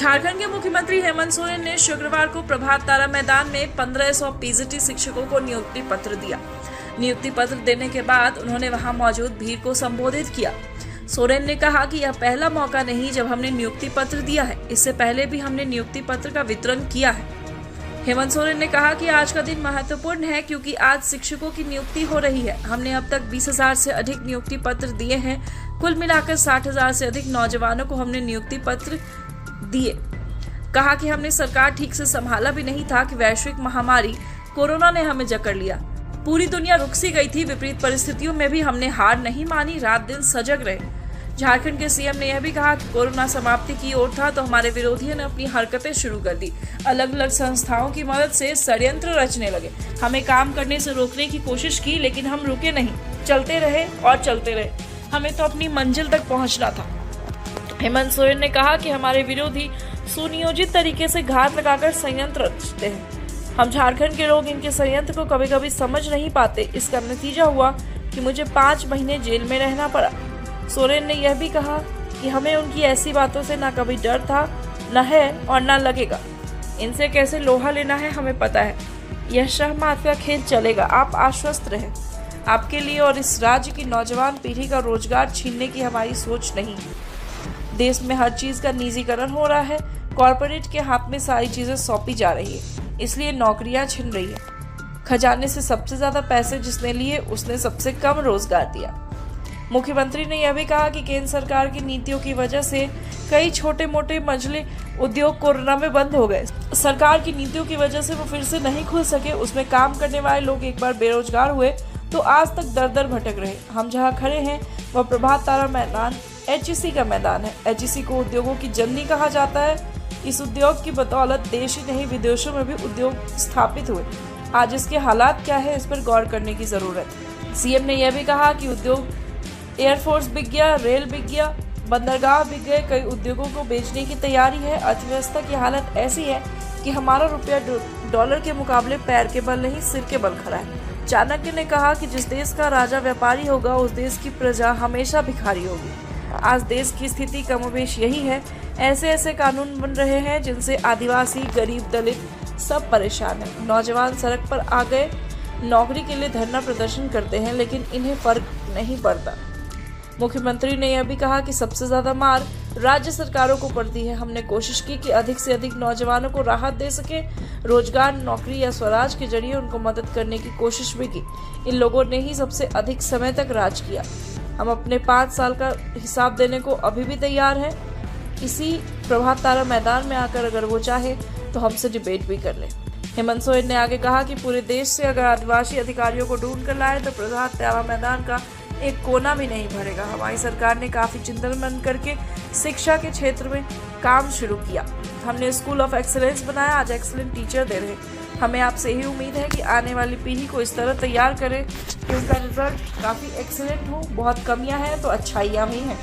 झारखंड के मुख्यमंत्री हेमंत सोरेन ने शुक्रवार को प्रभात तारा मैदान में 1500 पीजीटी शिक्षकों को नियुक्ति पत्र दिया। नियुक्ति पत्र देने के बाद उन्होंने वहां मौजूद भीड़ को संबोधित किया। सोरेन ने कहा कि यह पहला मौका नहीं जब हमने नियुक्ति पत्र दिया है, इससे पहले भी हमने नियुक्ति पत्र का वितरण किया है। हेमंत सोरेन ने कहा कि आज का दिन महत्वपूर्ण है क्योंकि आज शिक्षकों की नियुक्ति हो रही है। हमने अब तक 20,000 से अधिक नियुक्ति पत्र दिए हैं। कुल मिलाकर 60,000 से अधिक नौजवानों को हमने नियुक्ति पत्र दिए। कहा कि हमने सरकार ठीक से संभाला भी नहीं था कि वैश्विक महामारी कोरोना ने हमें जकड़ लिया। पूरी दुनिया रुक सी गई थी। विपरीत परिस्थितियों में भी हमने हार नहीं मानी, रात दिन सजग रहे। झारखंड के सीएम ने यह भी कहा कि कोरोना समाप्ति की ओर था तो हमारे विरोधियों ने अपनी हरकतें शुरू कर दी। अलग अलग संस्थाओं की मदद से षड्यंत्र रचने लगे। हमें काम करने से रोकने की कोशिश की, लेकिन हम रुके नहीं, चलते रहे और चलते रहे। हमें तो अपनी मंजिल तक पहुंचना था। हेमंत सोरेन ने कहा कि हमारे विरोधी सुनियोजित तरीके से घात लगाकर षड्यंत्र रचते हैं। हम झारखंड के लोग इनके षड्यंत्र को कभी कभी समझ नहीं पाते। इसका नतीजा हुआ कि मुझे 5 महीने जेल में रहना पड़ा। सोरेन ने यह भी कहा कि हमें उनकी ऐसी बातों से ना कभी डर था, न है और न लगेगा। इनसे कैसे लोहा लेना है हमें पता है। यह शह-मात का खेल चलेगा। आप आश्वस्त रहें। आपके लिए और इस राज्य की नौजवान पीढ़ी का रोजगार छीनने की हमारी सोच नहीं। देश में हर चीज का निजीकरण हो रहा है। कॉरपोरेट के हाथ में सारी चीजें सौंपी जा रही है, इसलिए नौकरियां छिन रही है। खजाने से सबसे ज्यादा पैसे जिसने लिए उसने सबसे कम रोजगार दिया। मुख्यमंत्री ने यह भी कहा कि केंद्र सरकार की नीतियों की वजह से कई छोटे मोटे मझले उद्योग कोरोना में बंद हो गए। सरकार की नीतियों की वजह से वो फिर से नहीं खुल सके। उसमें काम करने वाले लोग एक बार बेरोजगार हुए तो आज तक दर दर भटक रहे। हम जहाँ खड़े हैं वह प्रभात तारा मैदान HEC का मैदान है। HEC को उद्योगों की जननी कहा जाता है। इस उद्योग की बदौलत देश ही नहीं विदेशों में भी उद्योग स्थापित हुए। आज इसके हालात क्या है, इस पर गौर करने की जरूरत है। सीएम ने यह भी कहा कि उद्योग एयरफोर्स बिक गया, रेल बिक गया, बंदरगाह बिक गए। कई उद्योगों को बेचने की तैयारी है। अर्थव्यवस्था की हालत ऐसी है कि हमारा रुपया डॉलर के मुकाबले पैर के बल नहीं सिर के बल खड़ा है। चाणक्य ने कहा कि जिस देश का राजा व्यापारी होगा उस देश की प्रजा हमेशा भिखारी होगी। आज देश की स्थिति कमोबेश यही है। ऐसे ऐसे कानून बन रहे हैं जिनसे आदिवासी, गरीब, दलित सब परेशान है। नौजवान सड़क पर आ गए, नौकरी के लिए धरना प्रदर्शन करते हैं, लेकिन इन्हें फर्क नहीं पड़ता। मुख्यमंत्री ने यह भी कहा कि सबसे ज्यादा मार राज्य सरकारों को पड़ती है। हमने कोशिश की कि अधिक से अधिक नौजवानों को राहत दे सके। रोजगार, नौकरी या स्वराज के जरिए उनको मदद करने की कोशिश भी की। इन लोगों ने ही सबसे अधिक समय तक राज किया। हम अपने 5 साल का हिसाब देने को अभी भी तैयार हैं। इसी प्रभात तारा मैदान में आकर अगर वो चाहे तो हमसे डिबेट भी कर ले। हेमंत सोरेन ने आगे कहा कि पूरे देश से अगर आदिवासी अधिकारियों को ढूंढ कर लाए तो प्रभात तारा मैदान का एक कोना भी नहीं भरेगा। हमारी सरकार ने काफी चिंतन मन करके शिक्षा के क्षेत्र में काम शुरू किया। हमने स्कूल ऑफ एक्सीलेंस बनाया। आज एक्सीलेंट टीचर दे रहे। हमें आपसे यही उम्मीद है कि आने वाली पीढ़ी को इस तरह तैयार करें कि उनका रिजल्ट काफी एक्सीलेंट हो। बहुत कमियां हैं तो अच्छाइयां भी हैं।